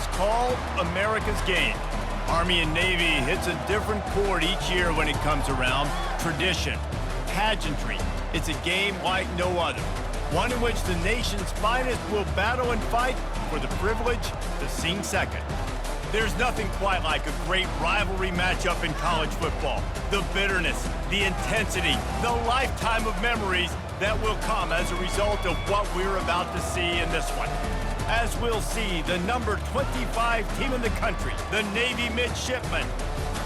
is called America's Game. Army and Navy hits a different chord each year when it comes around. Tradition, pageantry. It's a game like no other. One in which the nation's finest will battle and fight for the privilege to sing second. There's nothing quite like a great rivalry matchup in college football. The bitterness, the intensity, the lifetime of memories that will come as a result of what we're about to see in this one. As we'll see, the number 25 team in the country, the Navy Midshipmen,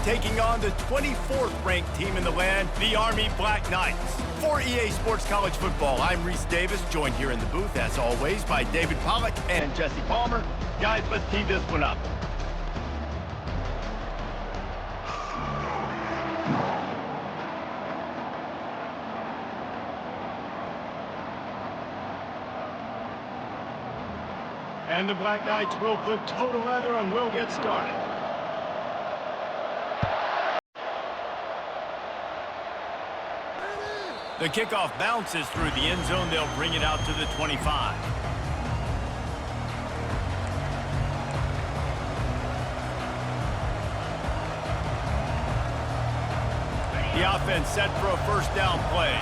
taking on the 24th ranked team in the land, the Army Black Knights. For EA Sports College Football, I'm Reese Davis, joined here in the booth, as always, by David Pollack and Jesse Palmer. Guys, let's tee this one up. And the Black Knights will put total leather and we'll get started. The kickoff bounces through the end zone. They'll bring it out to the 25. The offense set for a first down play.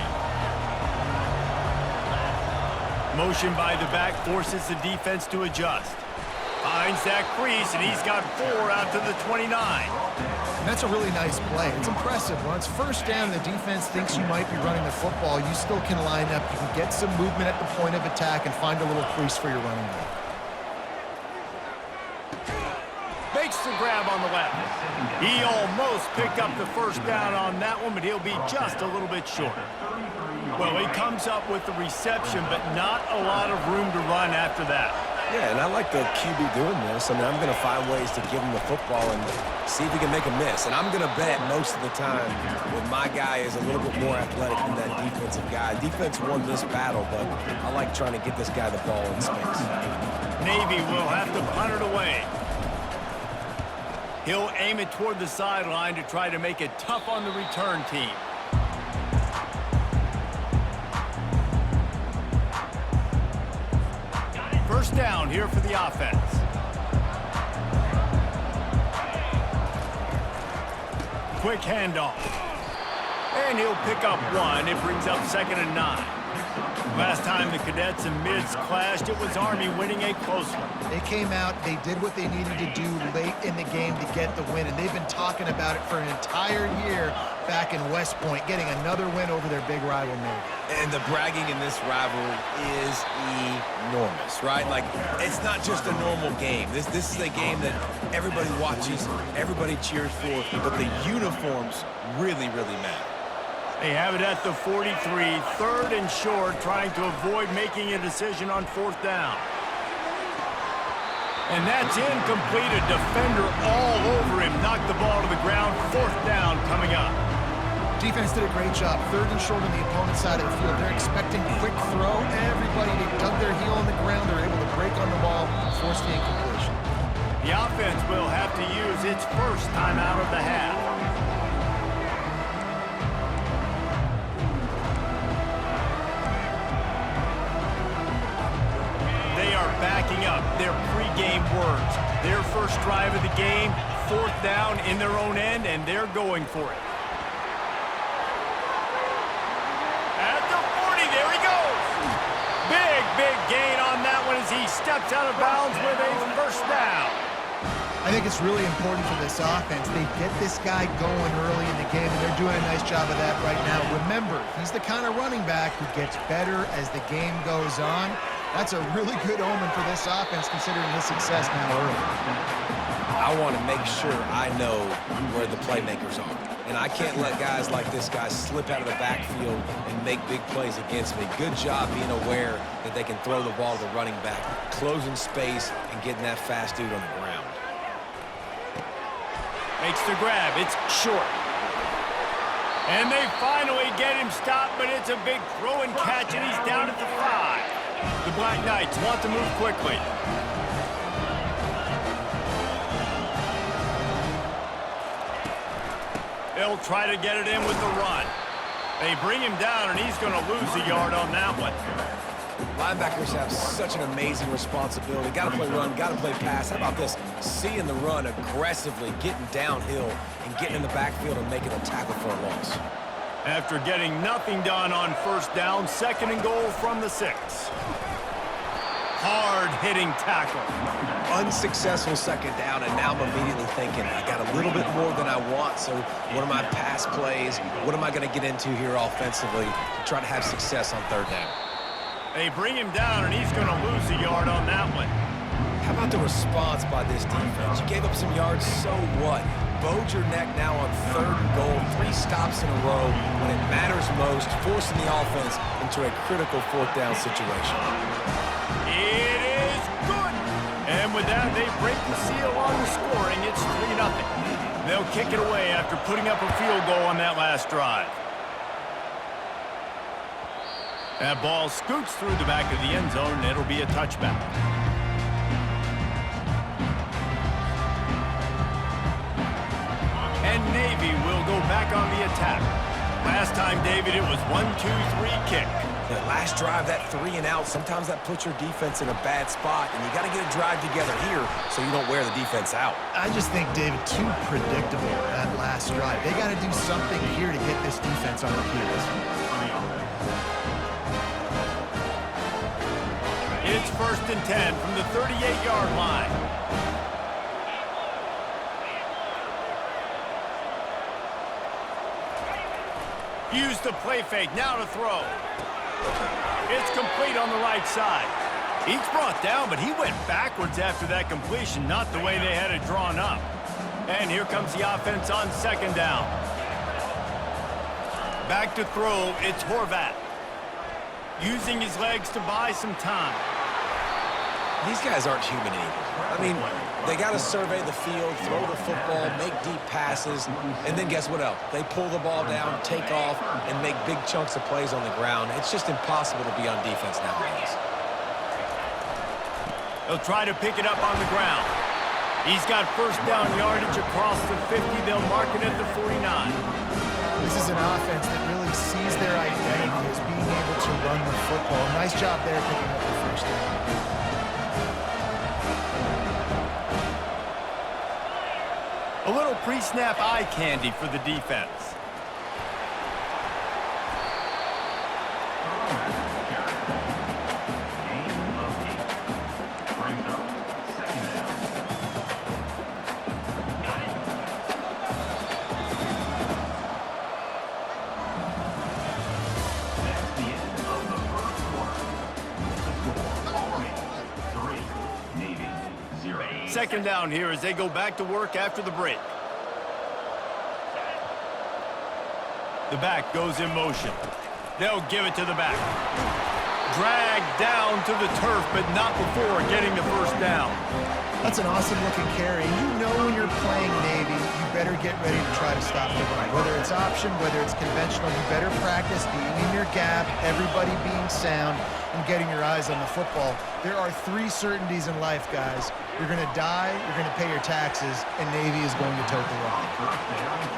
Motion by the back forces the defense to adjust. Finds that crease, and he's got 4 out to the 29. And that's a really nice play. It's impressive. When it's first down, the defense thinks you might be running the football. You still can line up. You can get some movement at the point of attack and find a little crease for your running back. Makes the grab on the left. He almost picked up the first down on that one, but he'll be just a little bit short. Well, he comes up with the reception, but not a lot of room to run after that. Yeah, and I like the QB doing this. I mean, I'm going to find ways to give him the football and see if he can make a miss. And I'm going to bet most of the time when my guy is a little bit more athletic than that defensive guy. Defense won this battle, but I like trying to get this guy the ball in space. Navy will have to punt it away. He'll aim it toward the sideline to try to make it tough on the return team. First down here for the offense. Quick handoff. And he'll pick up 1. It brings up 2nd and 9. Last time the Cadets and Mids clashed, it was Army winning a close one. They came out, they did what they needed to do late in the game to get the win, and they've been talking about it for an entire year back in West Point, getting another win over their big rival Navy. And the bragging in this rivalry is enormous, right? Like, it's not just a normal game. This is a game that everybody watches, everybody cheers for, but the uniforms really, really matter. They have it at the 43, 3rd and short, trying to avoid making a decision on 4th down. And that's incomplete. A defender all over him. Knocked the ball to the ground. 4th down coming up. Defense did a great job. 3rd and short on the opponent's side of the field. They're expecting quick throw. Everybody, they dug their heel on the ground. They're able to break on the ball, force the incompletion. The offense will have to use its first time out of the half. They are backing up their pregame words. Their first drive of the game, 4th down in their own end, and they're going for it. At the 40, there he goes. Big gain on that one as he steps out of bounds with a first down. I think it's really important for this offense. They get this guy going early in the game, and they're doing a nice job of that right now. Remember, he's the kind of running back who gets better as the game goes on. That's a really good omen for this offense, considering his success now early. I want to make sure I know where the playmakers are. And I can't let guys like this guy slip out of the backfield and make big plays against me. Good job being aware that they can throw the ball to the running back, closing space, and getting that fast dude on the ground. Makes the grab. It's short. And they finally get him stopped, but it's a big throw and catch, and he's down at the 5. The Black Knights want to move quickly. They'll try to get it in with the run. They bring him down, and he's going to lose a yard on that one. Linebackers have such an amazing responsibility. Got to play run, got to play pass. How about this? Seeing the run aggressively, getting downhill, and getting in the backfield and making a tackle for a loss. After getting nothing done on first down, 2nd and goal from the 6. Hard-hitting tackle. Unsuccessful 2nd down, and now I'm immediately thinking, I got a little bit more than I want, so what are my pass plays? What am I going to get into here offensively to try to have success on 3rd down? They bring him down, and he's going to lose a yard on that one. How about the response by this defense? You gave up some yards, so what? Bowed your neck now on 3rd and goal, 3 stops in a row when it matters most, forcing the offense into a critical 4th down situation. It is good. And with that, they break the seal on the scoring. It's 3-0. They'll kick it away after putting up a field goal on that last drive. That ball scoots through the back of the end zone, and it'll be a touchback. And Navy will go back on the attack. Last time, David, it was 1-2-3 kick. That last drive, that 3 and out, sometimes that puts your defense in a bad spot, and you got to get a drive together here so you don't wear the defense out. I just think, David, too predictable, that last drive. They got to do something here to get this defense on their heels. It's 1st and 10 from the 38-yard line. Use the play fake, now to throw. It's complete on the right side. He's brought down, but he went backwards after that completion, not the way they had it drawn up. And here comes the offense on 2nd down. Back to throw, it's Horvat. Using his legs to buy some time. These guys aren't human anymore. I mean, they got to survey the field, throw the football, make deep passes, and then guess what else? They pull the ball down, take off, and make big chunks of plays on the ground. It's just impossible to be on defense nowadays. They'll try to pick it up on the ground. He's got 1st down yardage across the 50. They'll mark it at the 49. This is an offense that really sees their identity as being able to run the football. Nice job there picking up the 1st down. A little pre-snap eye candy for the defense. Second down here as they go back to work after the break. The back goes in motion. They'll give it to the back. Dragged down to the turf, but not before getting the 1st down. That's an awesome-looking carry. You know when you're playing Navy, you better get ready to try to stop the run. Whether it's option, whether it's conventional, you better practice being in your gap, everybody being sound, and getting your eyes on the football. There are 3 certainties in life, guys. You're going to die, you're going to pay your taxes, and Navy is going to tote the rock.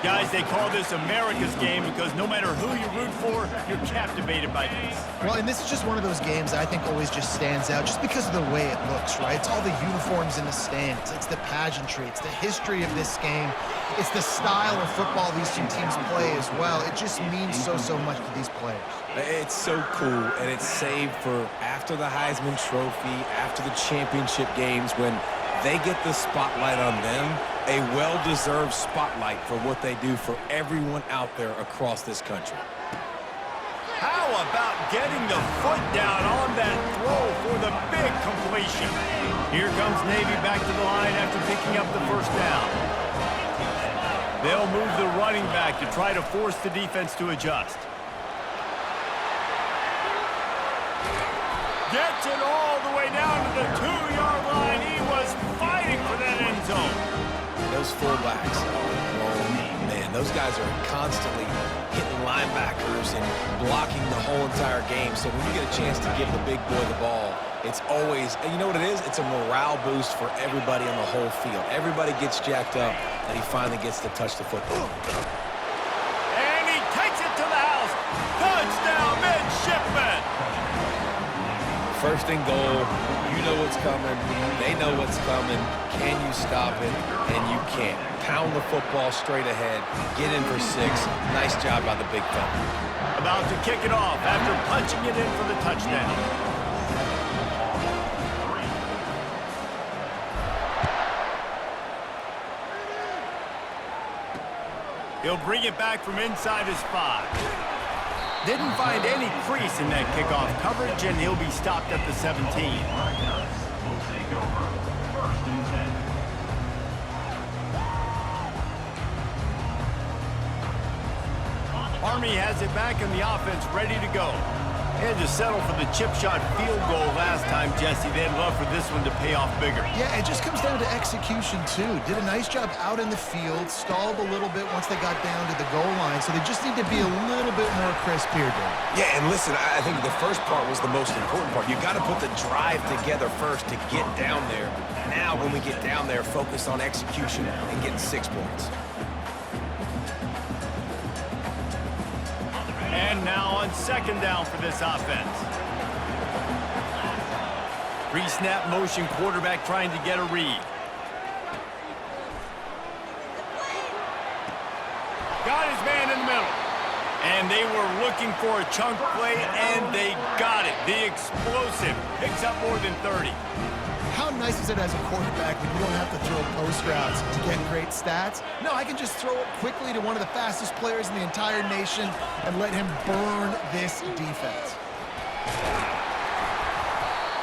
Guys, they call this America's game because no matter who you root for, you're captivated by this. Well, and this is just one of those games that I think always just stands out just because of the way it looks, right? It's all the uniforms in the stands. It's the pageantry. It's the history of this game. It's the style of football these 2 teams play as well. It just means so much to these players. It's so cool, and it's saved for after the Heisman Trophy, after the championship games, when they get the spotlight on them, a well-deserved spotlight for what they do for everyone out there across this country. How about getting the foot down on that throw for the big completion? Here comes Navy back to the line after picking up the 1st down. They'll move the running back to try to force the defense to adjust. Gets it all the way down to the 2-yard line. He was fighting for that end zone. Those fullbacks, oh man, those guys are constantly hitting linebackers and blocking the whole entire game. So when you get a chance to give the big boy the ball, it's always, you know what it is? It's a morale boost for everybody on the whole field. Everybody gets jacked up, and he finally gets to touch the football. And he takes it to the house. Touchdown, midshipman. First and goal, you know what's coming. They know what's coming. Can you stop it? And you can't. Pound the football straight ahead. Get in for 6. Nice job by the big fella. About to kick it off after punching it in for the touchdown. He'll bring it back from inside his 5. Didn't find any crease in that kickoff coverage, and he'll be stopped at the 17. Army has it back in the offense, ready to go. They had to settle for the chip shot field goal last time, Jesse. They'd love for this one to pay off bigger. Yeah, it just comes down to execution, too. Did a nice job out in the field, stalled a little bit once they got down to the goal line, so they just need to be a little bit more crisp here, Dave. Yeah, and listen, I think the first part was the most important part. You got to put the drive together first to get down there. Now, when we get down there, focus on execution and getting 6 points. And now on second down for this offense. Pre-snap motion quarterback trying to get a read. Got his man in the middle. And they were looking for a chunk play, and they got it. The explosive picks up more than 30. How nice is it as a quarterback when you don't have to throw post routes to get great stats? No, I can just throw it quickly to one of the fastest players in the entire nation and let him burn this defense.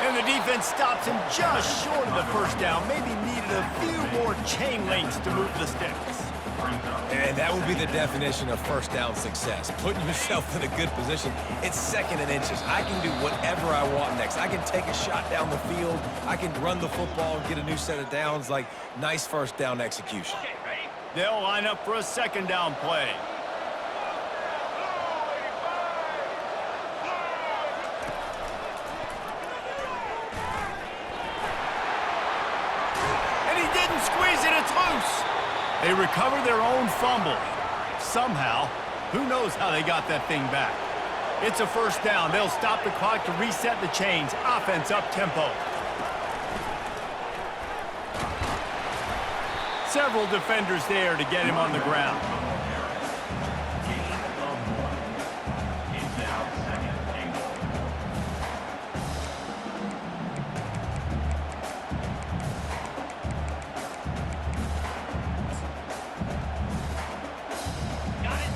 And the defense stops him just short of the first down. Maybe needed a few more chain links to move the sticks. And that would be the definition of first down success. Putting yourself in a good position. It's 2nd and inches. I can do whatever I want next. I can take a shot down the field. I can run the football and get a new set of downs. Like, nice first down execution. They'll line up for a second down play. And he didn't squeeze it. It's loose. They recover their own fumble. Somehow, who knows how they got that thing back. It's a first down. They'll stop the clock to reset the chains. Offense up tempo. Several defenders there to get him on the ground.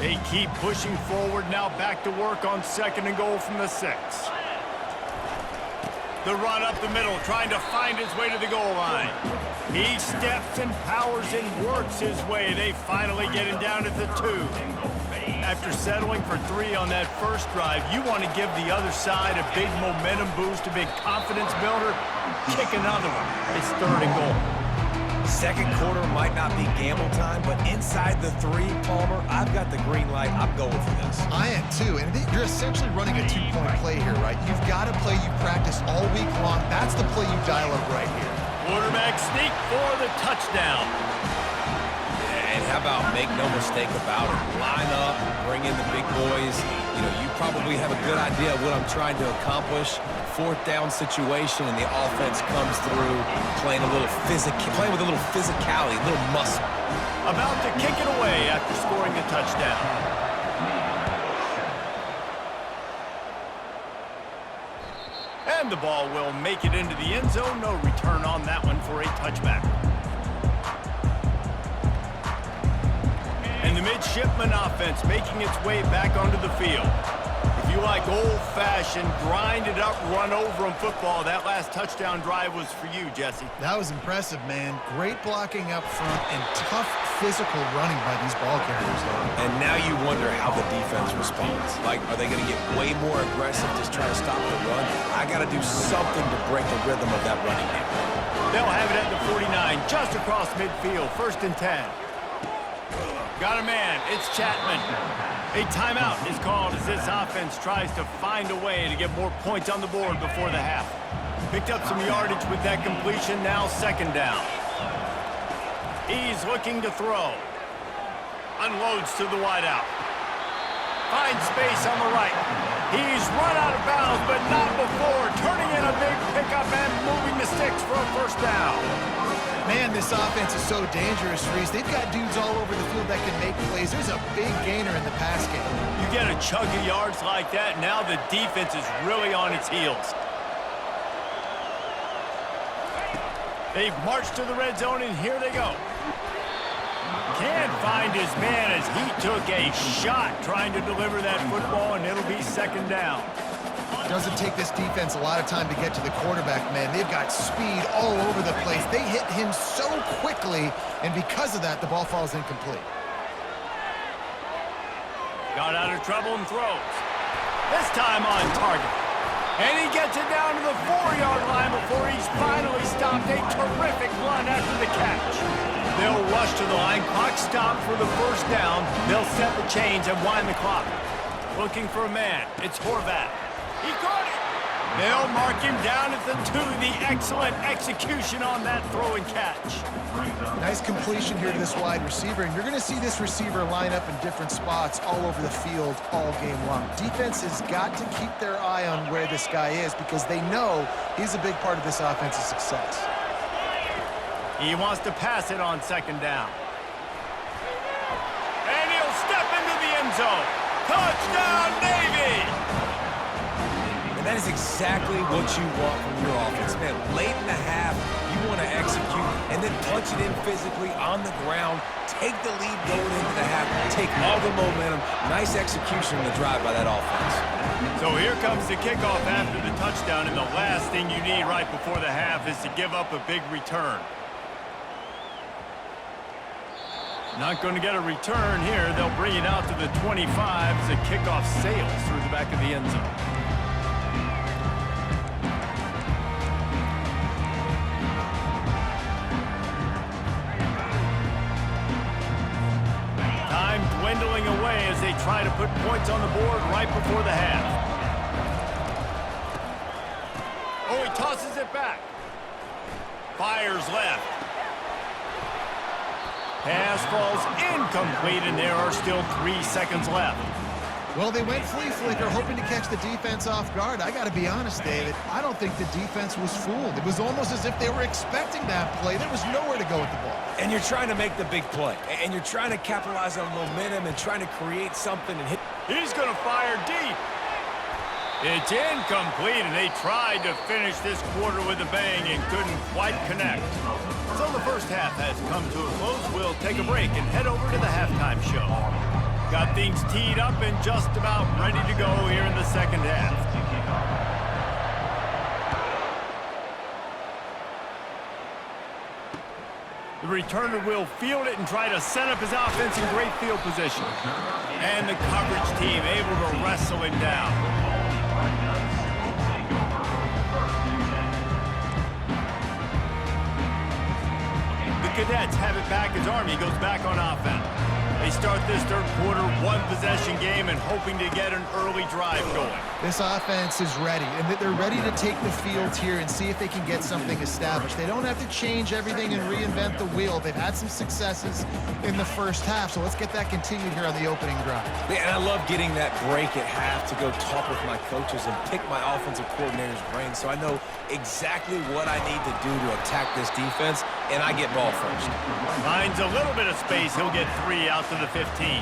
They keep pushing forward, now back to work on second and goal from the 6. The run up the middle, trying to find his way to the goal line. He steps and powers and works his way. They finally get him down at the 2. After settling for 3 on that first drive, you want to give the other side a big momentum boost, a big confidence builder. Kick another one. It's 3rd and goal. Second quarter might not be gamble time, but inside the 3, Palmer, I've got the green light. I'm going for this. I am too, and you're essentially running a 2-point play here, right? You've got a play you practice all week long. That's the play you dial up right here. Quarterback sneak for the touchdown. And how about make no mistake about it? Line up, bring in the big boys. You know, you probably have a good idea of what I'm trying to accomplish. 4th down situation, and the offense comes through, playing with a little physicality, a little muscle. About to kick it away after scoring a touchdown. And the ball will make it into the end zone. No return on that one for a touchback. And the midshipman offense making its way back onto the field. If you like old-fashioned, grind-it-up, run-over-'em football, that last touchdown drive was for you, Jesse. That was impressive, man. Great blocking up front and tough physical running by these ball carriers, though. And now you wonder how the defense responds. Like, are they going to get way more aggressive just trying to stop the run? I got to do something to break the rhythm of that running game. They'll have it at the 49, just across midfield, 1st and 10. Got a man. It's Chapman. A timeout is called as this offense tries to find a way to get more points on the board before the half. Picked up some yardage with that completion, now 2nd down. He's looking to throw. Unloads to the wideout. finds space on the right. He's run out of bounds, but not before turning in a big pickup and moving the sticks for a first down. Man, this offense is so dangerous, Reese. They've got dudes all over the field that can make plays. There's a big gainer in the pass game. You get a chunk of yards like that, now the defense is really on its heels. They've marched to the red zone, and here they go. Can't find his man as he took a shot trying to deliver that football, and it'll be second down. Doesn't take this defense a lot of time to get to the quarterback, man. They've got speed all over the place. They hit him so quickly, and because of that, the ball falls incomplete. Got out of trouble and throws. This time on target. And he gets it down to the 4-yard line before he's finally stopped. A terrific run after the catch. They'll rush to the line. Clock stopped for the first down. They'll set the chains and wind the clock. Looking for a man. It's Horvath. He caught it. They'll mark him down at the 2. The excellent execution on that throw and catch. Nice completion here to this wide receiver, and you're going to see this receiver line up in different spots all over the field all game long. Defense has got to keep their eye on where this guy is because they know he's a big part of this offense's success. He wants to pass it on second down. And he'll step into the end zone. Touchdown, Navy! And that is exactly what you want from your offense, man. Late in the half, you want to execute and then punch it in physically on the ground, take the lead going into the half, take all the momentum. Nice execution on the drive by that offense. So here comes the kickoff after the touchdown, and the last thing you need right before the half is to give up a big return. Not going to get a return here. They'll bring it out to the 25 as the kickoff sails through the back of the end zone. Dwindling away as they try to put points on the board right before the half. Oh, he tosses it back. Fires left. Pass falls incomplete, and there are still 3 seconds left. Well, they went flea flicker, hoping to catch the defense off guard. I got to be honest, David. I don't think the defense was fooled. It was almost as if they were expecting that play. There was nowhere to go with the ball. And you're trying to make the big play. And you're trying to capitalize on momentum and trying to create something and hit. He's going to fire deep. It's incomplete, and they tried to finish this quarter with a bang and couldn't quite connect. So the first half has come to a close. We'll take a break and head over to the halftime show. Got things teed up and just about ready to go here in the second half. The returner will field it and try to set up his offense in great field position. And the coverage team able to wrestle him down. The Cadets have it back as Army goes back on offense. They start this third quarter one-possession game and hoping to get an early drive going. This offense is ready, and they're ready to take the field here and see if they can get something established. They don't have to change everything and reinvent the wheel. They've had some successes in the first half, so let's get that continued here on the opening drive. Yeah, and I love getting that break at half to go talk with my coaches and pick my offensive coordinator's brain so I know exactly what I need to do to attack this defense, and I get ball first. Finds a little bit of space. He'll get 3 out to the 15.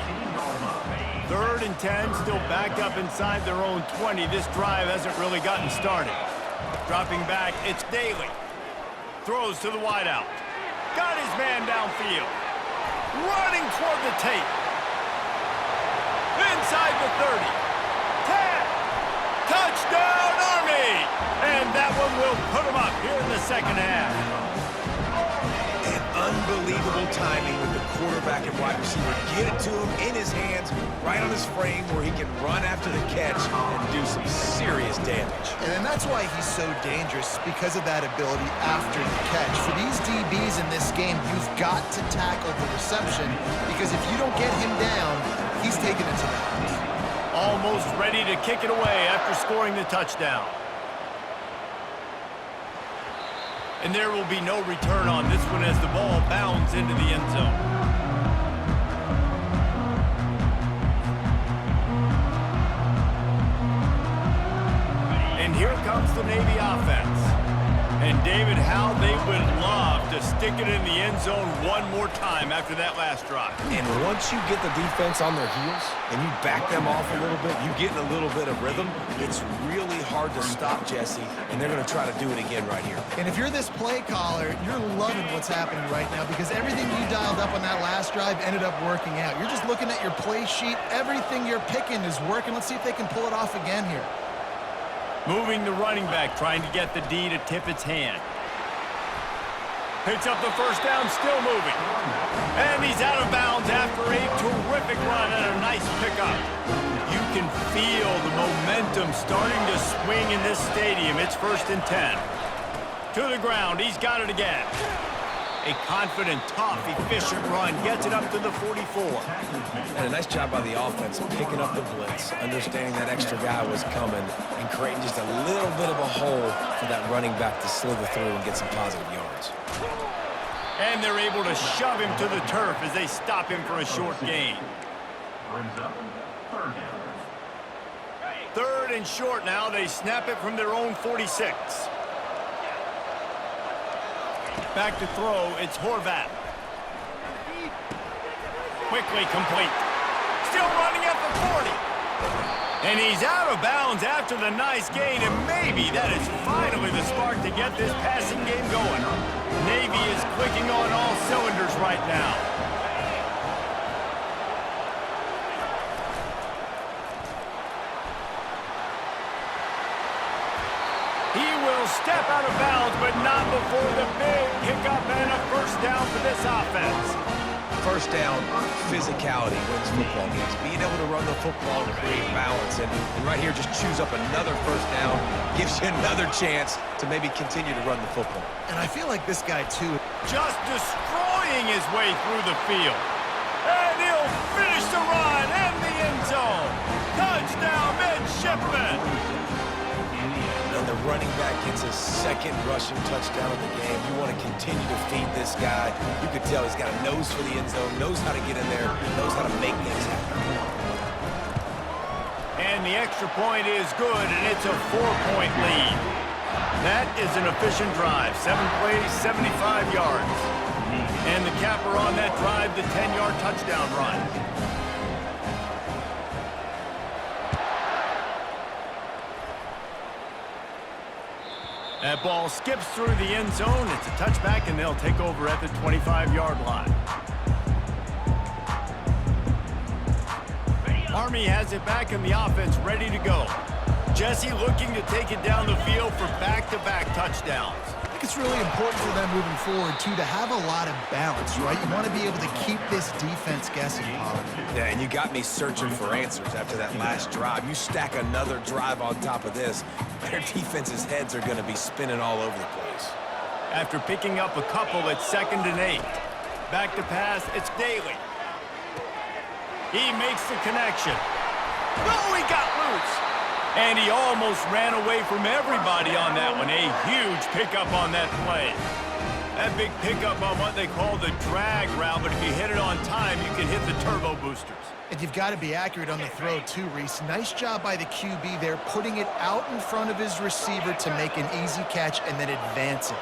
3rd and 10, still backed up inside their own 20. This drive hasn't really gotten started. Dropping back, it's Daly. Throws to the wideout. Got his man downfield. Running toward the tape. Inside the 30. 10. Touchdown, Army! And that one will put him up here in the second half. Unbelievable timing with the quarterback and wide receiver. Get it to him in his hands, right on his frame where he can run after the catch and do some serious damage. And that's why he's so dangerous, because of that ability after the catch. For these DBs in this game, you've got to tackle the reception, because if you don't get him down, he's taking it to the house. Almost ready to kick it away after scoring the touchdown. And there will be no return on this one as the ball bounds into the end zone. Navy offense. And David, how they would love to stick it in the end zone one more time after that last drive. And once you get the defense on their heels and you back them off a little bit, you get in a little bit of rhythm, it's really hard to stop, Jesse, and they're going to try to do it again right here. And if you're this play caller, you're loving what's happening right now because everything you dialed up on that last drive ended up working out. You're just looking at your play sheet. Everything you're picking is working. Let's see if they can pull it off again here. Moving the running back, trying to get the D to tip its hand. Picks up the first down, still moving. And he's out of bounds after a terrific run and a nice pickup. You can feel the momentum starting to swing in this stadium. It's 1st and 10. To the ground, he's got it again. A confident, tough, efficient run gets it up to the 44. And a nice job by the offense picking up the blitz, understanding that extra guy was coming, and creating just a little bit of a hole for that running back to slither through and get some positive yards. And they're able to shove him to the turf as they stop him for a short gain. 3rd and short now. They snap it from their own 46. Back to throw, it's Horvath. Quickly complete. Still running at the 40. And he's out of bounds after the nice gain, and maybe that is finally the spark to get this passing game going. Navy is clicking on all cylinders right now. He will step out of bounds, but not before the big pickup and a first down for this offense. First down, physicality wins football games. Being able to run the football and create balance. And right here, just choose up another first down, gives you another chance to maybe continue to run the football. And I feel like this guy, too, just destroying his way through the field. And he'll finish the run and the end zone. Touchdown, midshipman. And the running back gets his 2nd rushing touchdown of the game. You want to continue to feed this guy. You could tell he's got a nose for the end zone, knows how to get in there, knows how to make things happen. And the extra point is good, and it's a 4-point lead. That is an efficient drive. 7 plays, 75 yards. And the capper on that drive, the 10-yard touchdown run. That ball skips through the end zone. It's a touchback, and they'll take over at the 25-yard line. Army has it back in the offense, ready to go. Jesse looking to take it down the field for back-to-back touchdowns. I think it's really important for them moving forward, too, to have a lot of balance, right? You want to be able to keep this defense guessing, Pollard. Yeah, and you got me searching for answers after that last drive. You stack another drive on top of this, their defense's heads are going to be spinning all over the place. After picking up a couple, it's 2nd and 8. Back to pass, it's Daly. He makes the connection. Oh, he got loose. And he almost ran away from everybody on that one. A huge pickup on that play. That big pickup on what they call the drag route, but if you hit it on time, you can hit the turbo boosters. And you've got to be accurate on the throw, too, Reese. Nice job by the QB there, putting it out in front of his receiver to make an easy catch and then advance it.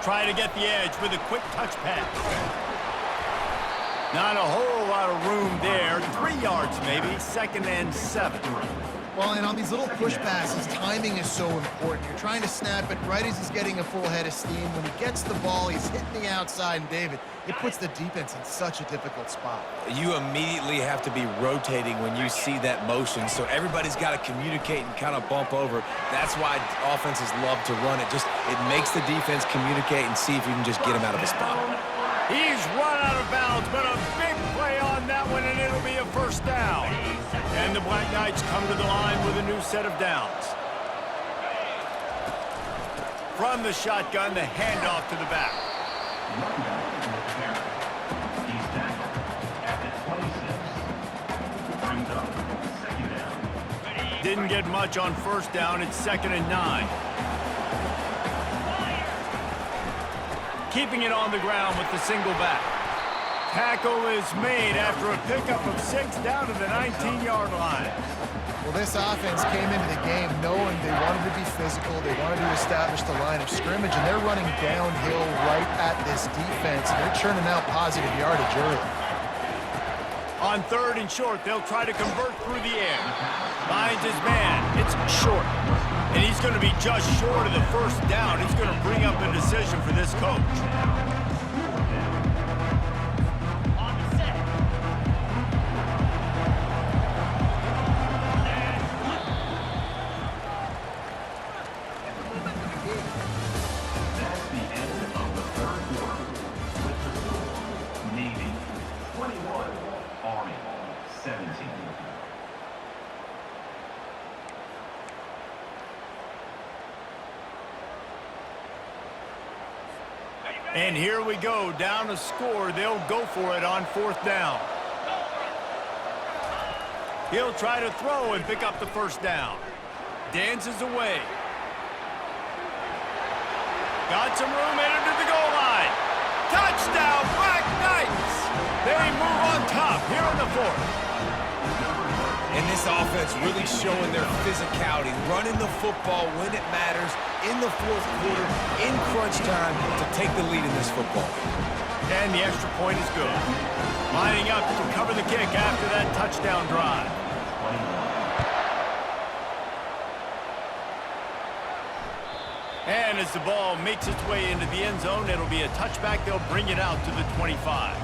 Try to get the edge with a quick touch pass. Not a whole lot of room there. 3 yards maybe, 2nd and 7. Well, and on these little push passes, timing is so important. You're trying to snap it right as he's getting a full head of steam. When he gets the ball, he's hitting the outside, and David, it puts the defense in such a difficult spot. You immediately have to be rotating when you see that motion, so everybody's got to communicate and kind of bump over. That's why offenses love to run it. It makes the defense communicate and see if you can just get him out of a spot. He's run out of bounds, but a big play on that one, and it'll be a first down. And the Black Knights come to the line with a new set of downs. From the shotgun, the handoff to the back. Didn't get much on first down. It's 2nd and 9. Keeping it on the ground with the single back. Tackle is made after a pickup of 6 down to the 19-yard line. Well, this offense came into the game knowing they wanted to be physical, they wanted to establish the line of scrimmage, and they're running downhill right at this defense, and they're churning out positive yardage early. On 3rd and short, they'll try to convert through the air. Finds his man. It's short. And he's going to be just short of the 1st down. It's going to bring up a decision for this coach. And here we go, down a score. They'll go for it on 4th down. He'll try to throw and pick up the 1st down. Dances away. Got some room, headed to the goal line. Touchdown, Black Knights! They move on top here in the 4th. And this offense really showing their physicality, running the football when it matters, in the 4th quarter, in crunch time, to take the lead in this football. And the extra point is good. Lining up to cover the kick after that touchdown drive. And as the ball makes its way into the end zone, it'll be a touchback. They'll bring it out to the 25.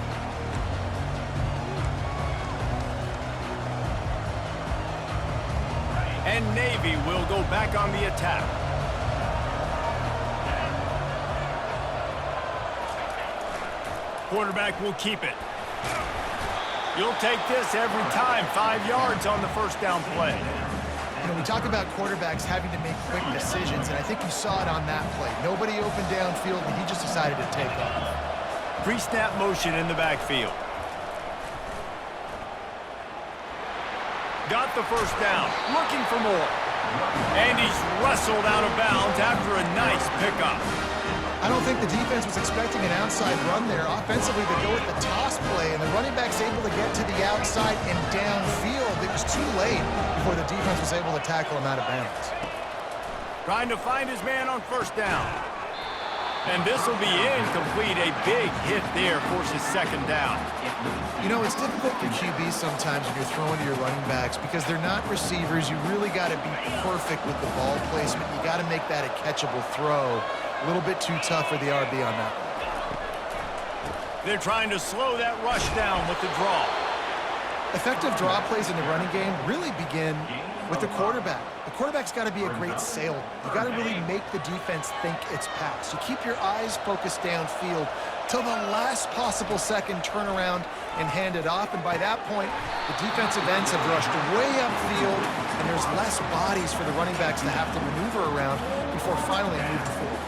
And Navy will go back on the attack. Quarterback will keep it. You'll take this every time. 5 yards on the 1st down play. You know, we talk about quarterbacks having to make quick decisions, and I think you saw it on that play. Nobody opened downfield, and he just decided to take off. Pre-snap motion in the backfield. Got the 1st down, looking for more. And he's wrestled out of bounds after a nice pickup. I don't think the defense was expecting an outside run there. Offensively, they go with the toss play, and the running back's able to get to the outside and downfield. It was too late before the defense was able to tackle him out of bounds. Trying to find his man on 1st down. And this will be incomplete. A big hit there forces 2nd down. You know, it's difficult for QBs sometimes when you're throwing to your running backs because they're not receivers. You really got to be perfect with the ball placement. You got to make that a catchable throw. A little bit too tough for the RB on that one. They're trying to slow that rush down with the draw. Effective draw plays in the running game really begin with the quarterback. The quarterback's got to be a great salesman. You got to really make the defense think it's pass. You keep your eyes focused downfield till the last possible second, turn around and hand it off. And by that point, the defensive ends have rushed way upfield, and there's less bodies for the running backs to have to maneuver around before finally moving forward.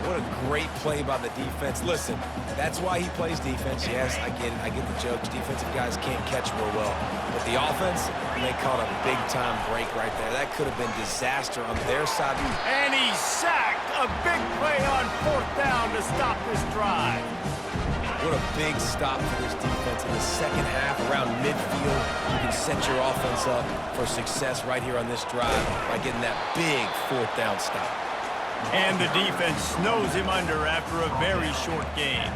What a great play by the defense. Listen, that's why he plays defense. Yes, I get it. I get the jokes. Defensive guys can't catch real well. But the offense, they caught a big-time break right there. That could have been disaster on their side. And he's sacked. A big play on 4th down to stop this drive. What a big stop for this defense in the 2nd half. Around midfield, you can set your offense up for success right here on this drive by getting that big 4th down stop. And the defense snows him under after a very short game.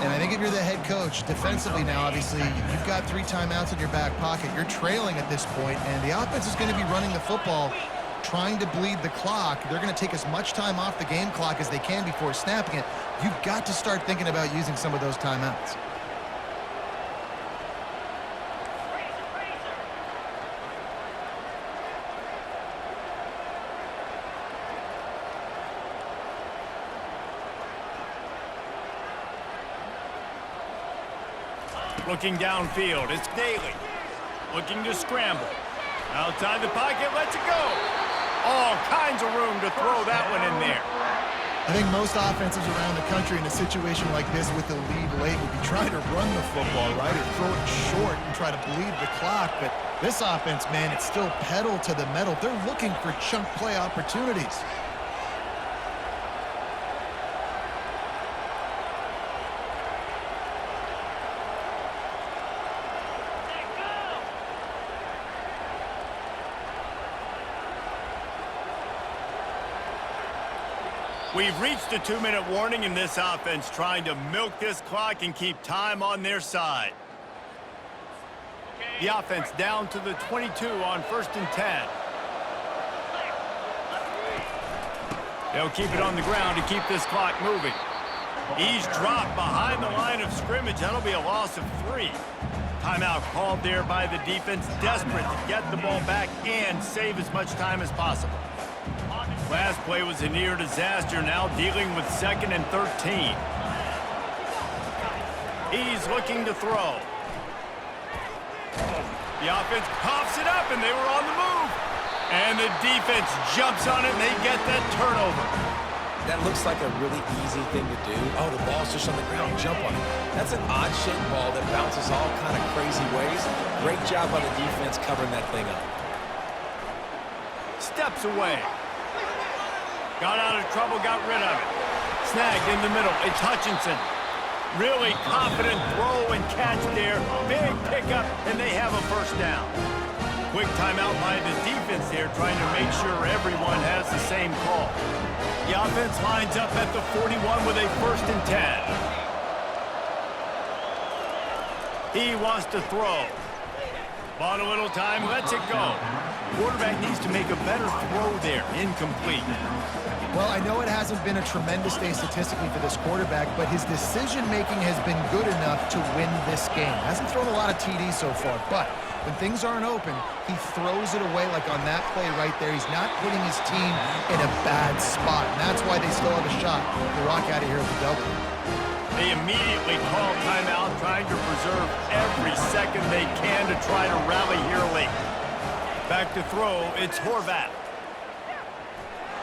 And I think if you're the head coach, defensively now, obviously, you've got 3 timeouts in your back pocket. You're trailing at this point, and the offense is going to be running the football, trying to bleed the clock. They're going to take as much time off the game clock as they can before snapping it. You've got to start thinking about using some of those timeouts. Looking downfield, it's Daly. Looking to scramble. Outside the pocket, lets it go. All kinds of room to throw that one in there. I think most offenses around the country in a situation like this with the lead late would be trying to run the football, right, or throw it short and try to bleed the clock. But this offense, man, it's still pedal to the metal. They're looking for chunk play opportunities. We've reached a 2-minute warning in this offense, trying to milk this clock and keep time on their side. The offense down to the 22 on 1st and 10. They'll keep it on the ground to keep this clock moving. He's dropped behind the line of scrimmage. That'll be a loss of 3. Timeout called there by the defense, desperate to get the ball back and save as much time as possible. Last play was a near disaster, now dealing with 2nd and 13. He's looking to throw. The offense coughs it up, and they were on the move. And the defense jumps on it, and they get that turnover. That looks like a really easy thing to do. Oh, the ball's just on the ground. Jump on it. That's an odd-shaped ball that bounces all kind of crazy ways. Great job by the defense covering that thing up. Steps away. Got out of trouble, got rid of it. Snagged in the middle. It's Hutchinson. Really confident throw and catch there. Big pickup, and they have a first down. Quick timeout by the defense there, trying to make sure everyone has the same call. The offense lines up at the 41 with a 1st and 10. He wants to throw. Bought a little time, lets it go. Quarterback needs to make a better throw there. Incomplete. Well, I know it hasn't been a tremendous day statistically for this quarterback, but his decision-making has been good enough to win this game. Hasn't thrown a lot of TDs so far, but when things aren't open, he throws it away like on that play right there. He's not putting his team in a bad spot, and that's why they still have a shot to walk out of here with a W. They immediately call timeout, trying to preserve every second they can to try to rally here late. Back to throw, it's Horvath.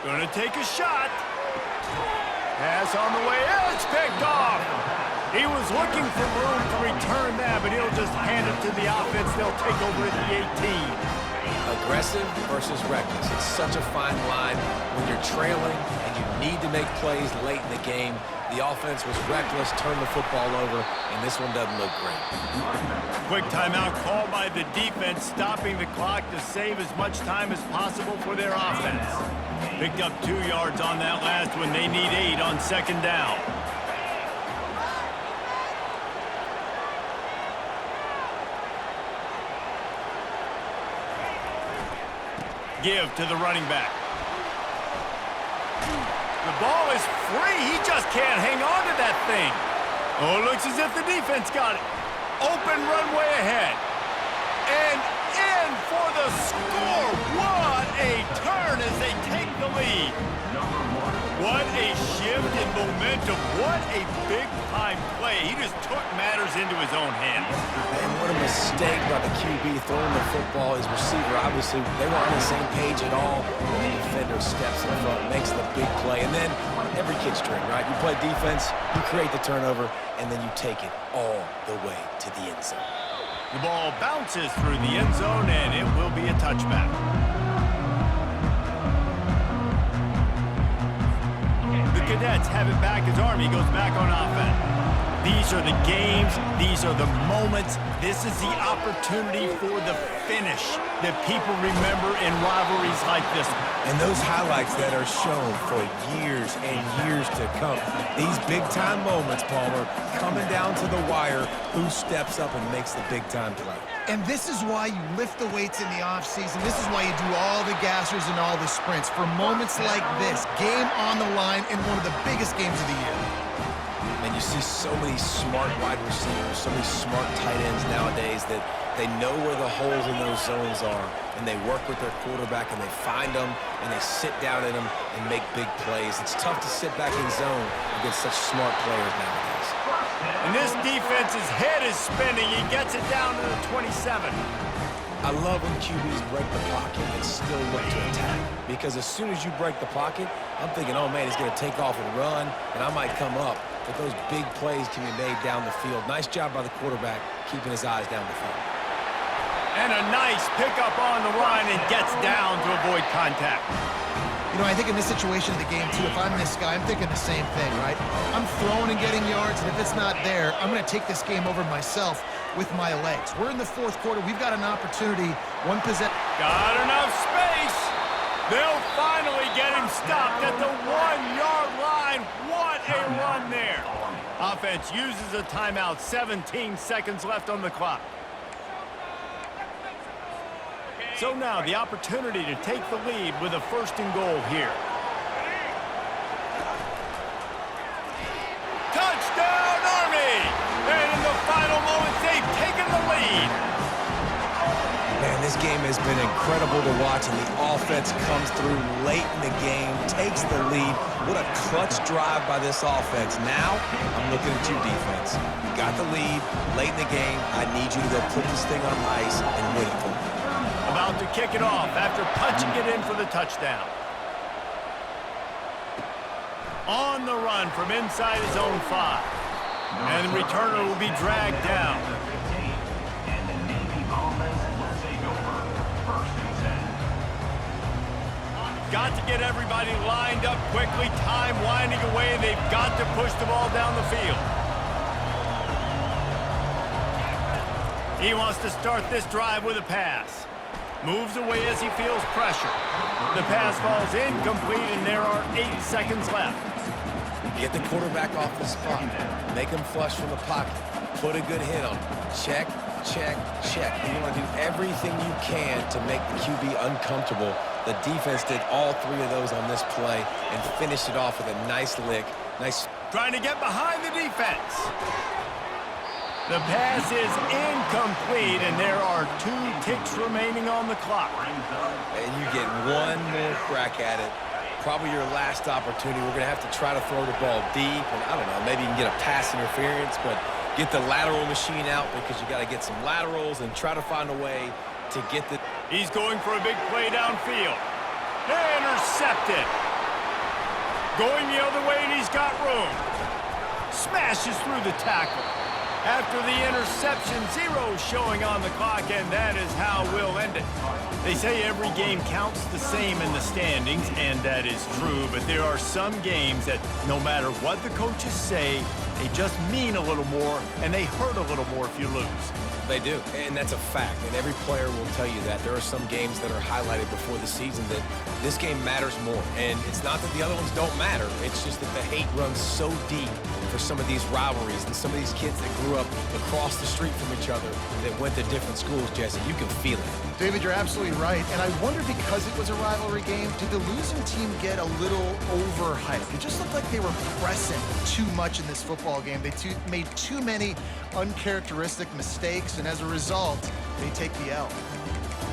Gonna take a shot. Pass on the way, it's picked off. He was looking for room to return that, but he'll just hand it to the offense. They'll take over at the 18. Aggressive versus reckless. It's such a fine line when you're trailing and you need to make plays late in the game. The offense was reckless, turned the football over, and this one doesn't look great. Quick timeout called by the defense, stopping the clock to save as much time as possible for their offense. Picked up 2 yards on that last one. They need 8 on 2nd down. Give to the running back. The ball is free. He just can't hang on to that thing. Oh, it looks as if the defense got it. Open runway ahead. And in for the score. What a turn as they take the lead. What a shift in momentum. What a big-time play. He just took matters into his own hands. And what a mistake by the QB throwing the football. His receiver, obviously, they were on the same page at all. And the defender steps in front, makes the big play. And then every kid's dream, right? You play defense, you create the turnover, and then you take it all the way to the end zone. The ball bounces through the end zone, and it will be a touchback. The Cadets have it back as Army goes back on offense. These are the games. These are the moments. This is the opportunity for the finish that people remember in rivalries like this. And those highlights that are shown for years and years to come. These big-time moments, Palmer, coming down to the wire, who steps up and makes the big-time play. And this is why you lift the weights in the offseason. This is why you do all the gassers and all the sprints. For moments like this, game on the line in one of the biggest games of the year. And you see so many smart wide receivers, so many smart tight ends nowadays that they know where the holes in those zones are, and they work with their quarterback, and they find them, and they sit down in them and make big plays. It's tough to sit back in zone against such smart players nowadays. And this defense's head is spinning. He gets it down to the 27. I love when QBs break the pocket and still look to attack. Because as soon as you break the pocket, I'm thinking, oh man, he's going to take off and run, and I might come up. But those big plays can be made down the field. Nice job by the quarterback, keeping his eyes down the field. And a nice pickup on the line and gets down to avoid contact. You know, I think in this situation of the game, too, if I'm this guy, I'm thinking the same thing, right? I'm throwing and getting yards, and if it's not there, I'm going to take this game over myself with my legs. We're in the 4th quarter. We've got an opportunity. One possession. Got enough space. They'll finally get him stopped at the 1-yard line. run there. Offense uses a timeout, 17 seconds left on the clock. So now the opportunity to take the lead with a 1st and goal here. Touchdown, Army! And in the final moments, they've taken the lead. Man, this game has been incredible to watch, and the offense comes through late in the game, takes the lead. What a clutch drive by this offense. Now, I'm looking at you, defense. You got the lead late in the game. I need you to go put this thing on ice and win it for me. About to kick it off after punching it in for the touchdown. On the run from inside his own 5. And the returner will be dragged down. Got to get everybody lined up quickly. Time winding away. They've got to push the ball down the field. He wants to start this drive with a pass. Moves away as he feels pressure. The pass falls incomplete, and there are 8 seconds left. Get the quarterback off the spot. Make him flush from the pocket. Put a good hit on him. Check, check, check. You want to do everything you can to make the QB uncomfortable. The defense did all 3 of those on this play and finished it off with a nice lick. Nice. Trying to get behind the defense. The pass is incomplete, and there are 2 ticks remaining on the clock. And you get one more crack at it. Probably your last opportunity. We're going to have to try to throw the ball deep, and I don't know, maybe you can get a pass interference, but get the lateral machine out because you got to get some laterals and try to find a way to get the... He's going for a big play downfield. Intercepted. Going the other way, and he's got room. Smashes through the tackle. After the interception, 0 showing on the clock, and that is how we'll end it. They say every game counts the same in the standings, and that is true, but there are some games that no matter what the coaches say, they just mean a little more, and they hurt a little more if you lose. They do, and that's a fact, and every player will tell you that. There are some games that are highlighted before the season that this game matters more, and it's not that the other ones don't matter. It's just that the hate runs so deep for some of these rivalries and some of these kids that grew up across the street from each other that went to different schools, Jesse. You can feel it. David, you're absolutely right, and I wonder because it was a rivalry game, did the losing team get a little overhyped? It just looked like they were pressing too much in this football game. They made too many uncharacteristic mistakes, and as a result, they take the L.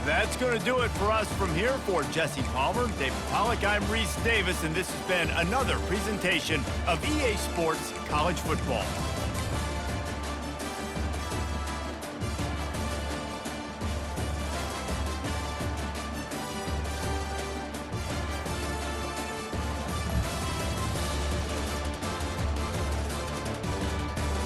That's going to do it for us from here. For Jesse Palmer, David Pollack, I'm Reese Davis, and this has been another presentation of EA Sports College Football.